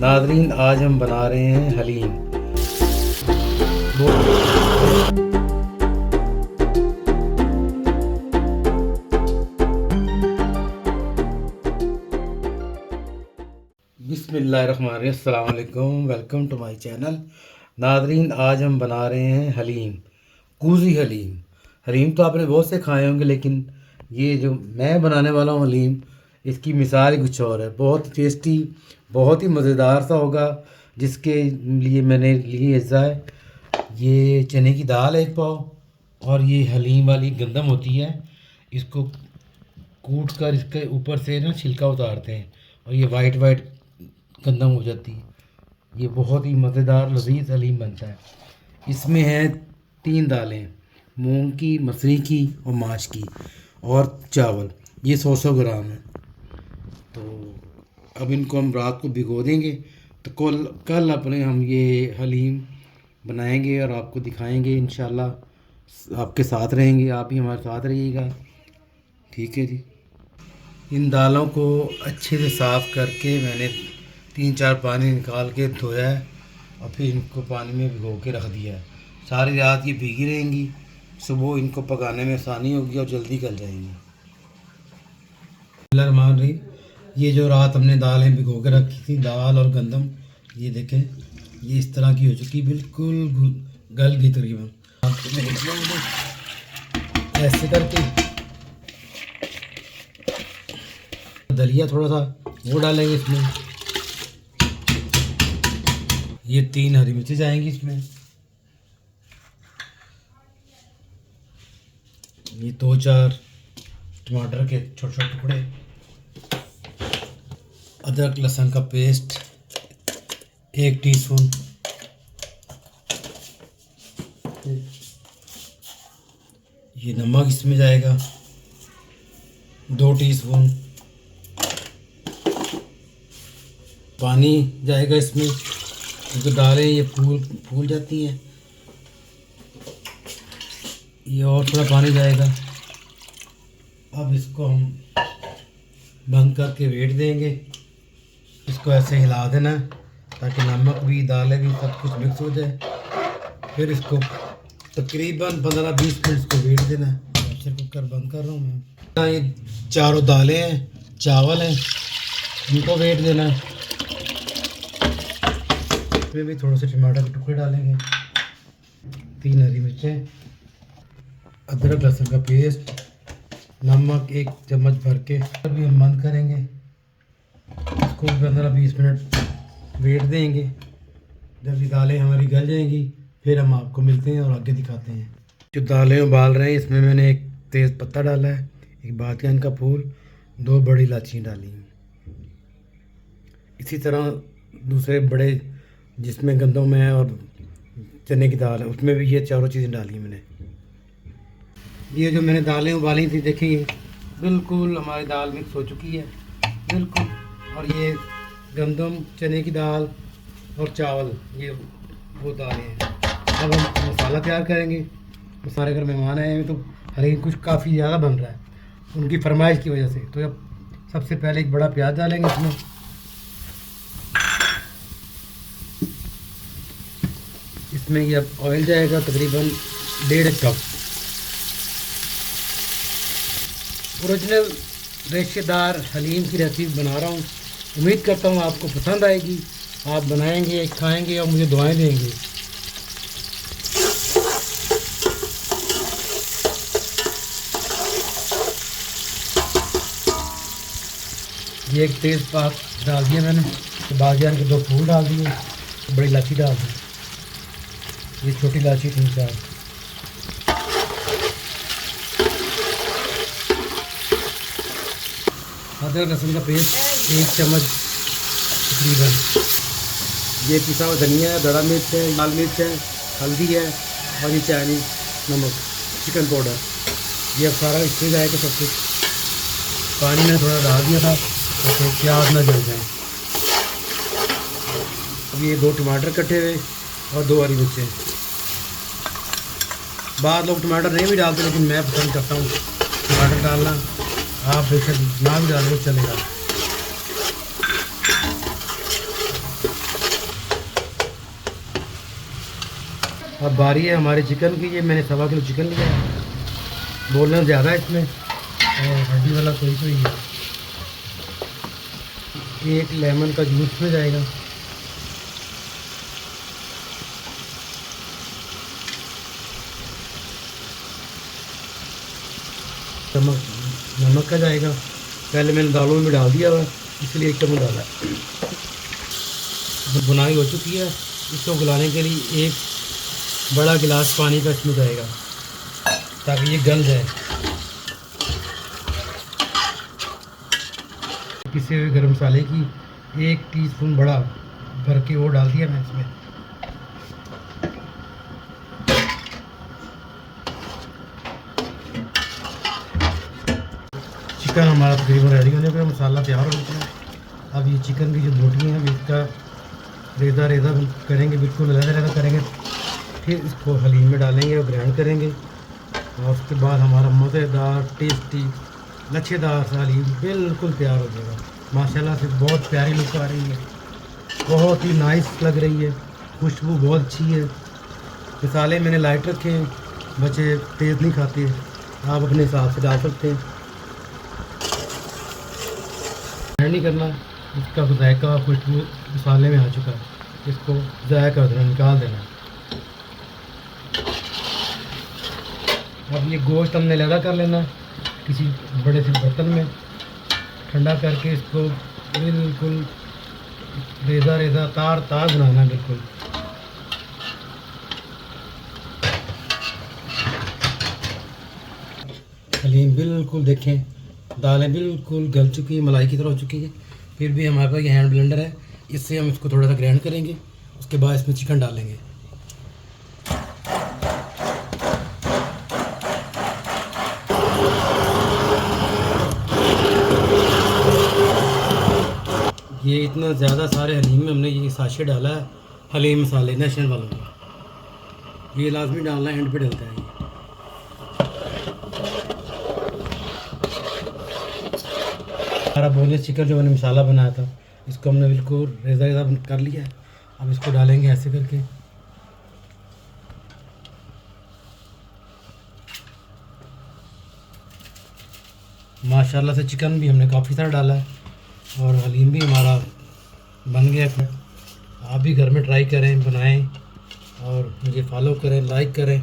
नाज़रीन, आज हम बना रहे हैं हलीम। बिस्मिल्लाहिर्रहमानिर्रहीम, अस्सलाम वालेकुम, वेलकम टू माय चैनल। नाज़रीन, आज हम बना रहे हैं हलीम, कूज़ी हलीम। हलीम तो आपने बहुत से खाए होंगे, लेकिन ये जो मैं बनाने वाला हूँ हलीम, इसकी मिसाल ही कुछ और है। बहुत टेस्टी, बहुत ही मज़ेदार सा होगा। जिसके लिए मैंने लिए अज्जा है, ये चने की दाल 1 पाव, और ये हलीम वाली गंदम होती है। इसको कूट कर इसके ऊपर से ना छिलका उतारते हैं, और ये वाइट वाइट गंदम हो जाती है। ये बहुत ही मज़ेदार लज़ीज़ हलीम बनता है। इसमें है 3 दालें, मूंग की, मसूरी की और माश की, और चावल। ये 100 ग्राम है। तो अब इनको हम रात को भिगो देंगे, तो कल अपने हम ये हलीम बनाएंगे और आपको दिखाएंगे इंशाल्लाह। आपके साथ रहेंगे, आप भी हमारे साथ रहिएगा। ठीक है जी। इन दालों को अच्छे से साफ़ करके मैंने 3-4 पानी निकाल के धोया है, और फिर इनको पानी में भिगो के रख दिया है। सारी रात ये भीगी रहेंगी, सुबह इनको पकाने में आसानी होगी और जल्दी गल जाएंगी। मान रही, ये जो रात हमने दालें भिगो के रखी थी, दाल और गंदम, ये देखें, ये इस तरह की हो चुकी, बिल्कुल गल गई तकरीबन। ऐसे करके दलिया थोड़ा सा वो डालेंगे इसमें। ये 3 हरी मिर्ची जाएंगी इसमें। ये 2-4 टमाटर के छोटे छोटे टुकड़े। अदरक लहसुन का पेस्ट 1 टीस्पून। ये नमक इसमें जाएगा 2 टीस्पून। पानी जाएगा इसमें, क्योंकि दालें ये फूल जाती हैं। ये और थोड़ा पानी जाएगा। अब इसको हम बंद करके वेट देंगे। इसको ऐसे हिला देना ताकि नमक भी, दालें भी, सब कुछ मिक्स हो जाए। फिर इसको तकरीबन 15-20 मिनट इसको वेट देना है। प्रेशर कुकर बंद कर रहा हूँ मैं। ये चारों दालें हैं, चावल हैं, इनको वेट देना है। इसमें भी थोड़े से टमाटर के टुकड़े डालेंगे, 3 हरी मिर्चें, अदरक लहसुन का पेस्ट, नमक 1 चम्मच भर के। अभी हम बंद करेंगे, इसको 15-20 मिनट वेट देंगे। जब ये दालें हमारी गल जाएंगी, फिर हम आपको मिलते हैं और आगे दिखाते हैं। जो दालें उबाल रहे हैं, इसमें मैंने 1 तेज़ पत्ता डाला है, 1 बादीन का फूल, 2 बड़ी इलायची डाली हैं। इसी तरह दूसरे बड़े जिसमें गंदम है और चने की दाल है, उसमें भी ये चारों चीज़ें डाली हैं मैंने। ये जो मैंने दालें उबाली थी, देखिए बिल्कुल हमारी दाल मिक्स हो चुकी है, बिल्कुल। और ये गंदम, चने की दाल और चावल, ये वो दालें हैं। अब हम मसाला तैयार करेंगे। सारे अगर मेहमान आए हैं, तो हलीम कुछ काफ़ी ज़्यादा बन रहा है उनकी फरमाइश की वजह से। तो अब सबसे पहले 1 बड़ा प्याज डालेंगे इसमें। इसमें ये अब ऑयल जाएगा तकरीबन 1.5 कप। ओरिजिनल रेशेदार हलीम की रेसिपी बना रहा हूँ। उम्मीद करता हूँ आपको पसंद आएगी। आप बनाएंगे, खाएंगे और मुझे दुआएं देंगे। ये 1 तेज़पात डाल दिया मैंने, बादियान के 2 फूल डाल दिए, बड़ी इलायची डाल दी, ये छोटी इलायची 3-4। अदरक लहसुन का पेस्ट 1 चम्मच तकरीबन। ये पिसा हुआ धनिया है, बड़ा मिर्च है, लाल मिर्च है, हल्दी है, और ये चाइनीज़ नमक, चिकन पाउडर। ये अब सारा इसमें जाएगा सब कुछ। पानी में थोड़ा डाल दिया था ताकि प्याज ना जल जाए। अब ये 2 टमाटर कटे हुए और 2 हरी मिर्चें। बाद लोग टमाटर नहीं भी डालते, लेकिन मैं पसंद करता हूँ टमाटर डालना। आप बेशक ना भी डालो, चलेगा। अब बारी है हमारे चिकन की। ये मैंने 1.25 किलो चिकन लिया है। बोलना ज़्यादा है इसमें और हड्डी वाला कोई कोई है। एक लेमन का जूस में जाएगा। नमक का जाएगा। पहले मैंने दालों में डाल दिया हुआ इसलिए 1 चम्मच डाला। जब बुनाई हो चुकी है इसको गलाने के लिए 1 बड़ा गिलास पानी का इसमें जाएगा ताकि ये गल जाए। पिसे हुए गरम मसाले की 1 टीस्पून बड़ा भर के वो डाल दिया मैं इसमें। चिकन हमारा तकरीबन रेडी होने पर मसाला तैयार हो चुका है। अब ये चिकन की जो बोटियाँ हैं इसका रेज़ा रेज़ा करेंगे, बिल्कुल अलग करेंगे। फिर इसको हलीम में डालेंगे और ग्राइंड करेंगे और उसके बाद हमारा मज़ेदार टेस्टी लच्छेदार सा हलीम बिल्कुल तैयार हो जाएगा। माशाल्लाह से बहुत प्यारी लुक आ रही है, बहुत ही नाइस लग रही है, खुशबू बहुत अच्छी है। मसाले मैंने लाइट रखे हैं, बच्चे तेज़ नहीं खाते, आप अपने हिसाब से डाल सकते हैं। नहीं करना, इसका जायका खुशबू मसाले में आ चुका है, इसको जायका देना, निकाल देना। अब ये गोश्त हमने लगा कर लेना किसी बड़े से बर्तन में, ठंडा करके इसको बिल्कुल रेज़ा रेज़ा तार तार बनाना बिल्कुल। हलीम बिल्कुल देखें, दालें बिल्कुल गल चुकी है, मलाई की तरह हो चुकी है। फिर भी हमारे पास ये हैंड ब्लेंडर है, इससे हम इसको थोड़ा सा ग्राइंड करेंगे। उसके बाद इसमें चिकन डालेंगे। ये इतना ज़्यादा सारे हलीम में हमने ये साशे डाला है हलीम मसाले नेशनल वालों का, ये लाजमी डालना है, एंड पे डलता है ये। हमारा बोनलेस चिकन जो मैंने मसाला बनाया था इसको हमने बिल्कुल रेज़ा रेज़ा कर लिया है। अब इसको डालेंगे ऐसे करके। माशाल्लाह से चिकन भी हमने काफ़ी सारा डाला है और हलीम भी हमारा बन गया है। आप भी घर में ट्राई करें, बनाएं और मुझे फॉलो करें, लाइक करें,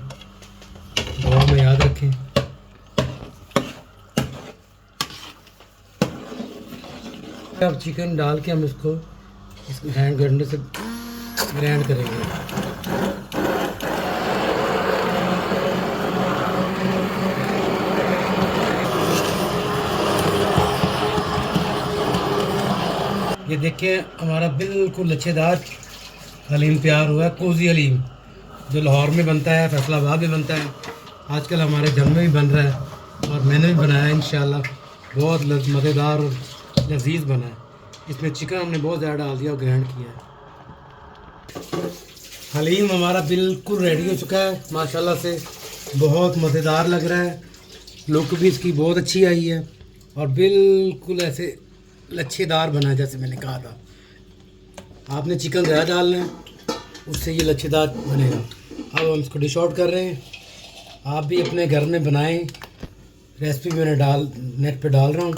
दुआ में याद रखें। अब चिकन डाल के हम इसको इस हैंड ग्राइंडर से ग्राइंड करेंगे। ये देखिए हमारा बिल्कुल लच्छेदार हलीम तैयार हुआ है, कोजी हलीम, जो लाहौर में बनता है, फैसलाबाद में बनता है, आजकल हमारे घर में भी बन रहा है और मैंने भी बनाया है इंशाल्लाह। बहुत मज़ेदार और लजीज बना है। इसमें चिकन हमने बहुत ज़्यादा डाल दिया और ग्राइंड किया है। हलीम हमारा बिल्कुल रेडी हो चुका है, माशाल्लाह से बहुत मज़ेदार लग रहा है, लुक भी इसकी बहुत अच्छी आई है और बिल्कुल ऐसे लच्छेदार बना है जैसे मैंने कहा था। आपने चिकन ज़्यादा डालना है, उससे ये लच्छेदार बनेगा। अब हम इसको डिश आउट कर रहे हैं। आप भी अपने घर में बनाएं, रेसिपी मैंने नेट पे डाल रहा हूँ,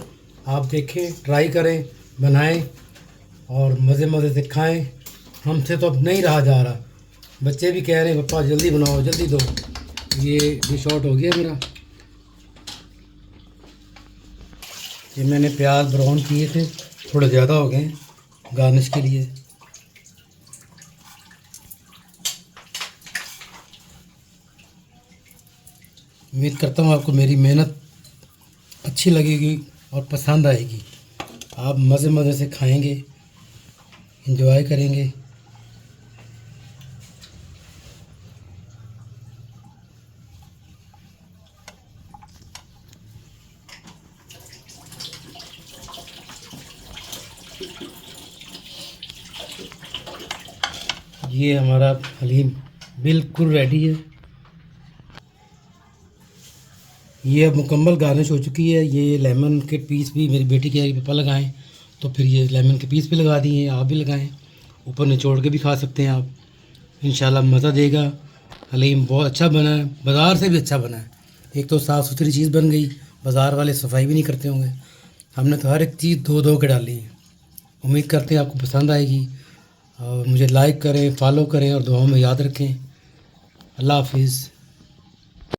आप देखें, ट्राई करें, बनाएं और मज़े से खाएं। हमसे तो अब नहीं रहा जा रहा, बच्चे भी कह रहे हैं पापा जल्दी बनाओ, जल्दी दो। ये डिश आउट हो गया मेरा। ये मैंने प्याज ब्राउन किए थे, थोड़े ज़्यादा हो गए गार्निश के लिए। उम्मीद करता हूँ आपको मेरी मेहनत अच्छी लगेगी और पसंद आएगी। आप मज़े से खाएंगे, एंजॉय करेंगे। ये हमारा हलीम बिल्कुल रेडी है। ये अब मुकम्मल गार्निश हो चुकी है। ये लेमन के पीस भी मेरी बेटी के पापा लगाएं, तो फिर ये लेमन के पीस भी लगा दिए, आप भी लगाएं। ऊपर निचोड़ के भी खा सकते हैं आप, इंशाल्लाह मज़ा देगा हलीम बहुत अच्छा बना है, बाज़ार से भी अच्छा बना है। एक तो साफ़ सुथरी चीज़ बन गई, बाज़ार वाले सफाई भी नहीं करते होंगे। हमने तो हर एक चीज़ धो धो के डाली है। उम्मीद करते हैं आपको पसंद आएगी, और मुझे लाइक करें, फॉलो करें और दुआओं में याद रखें। अल्लाह हाफिज़।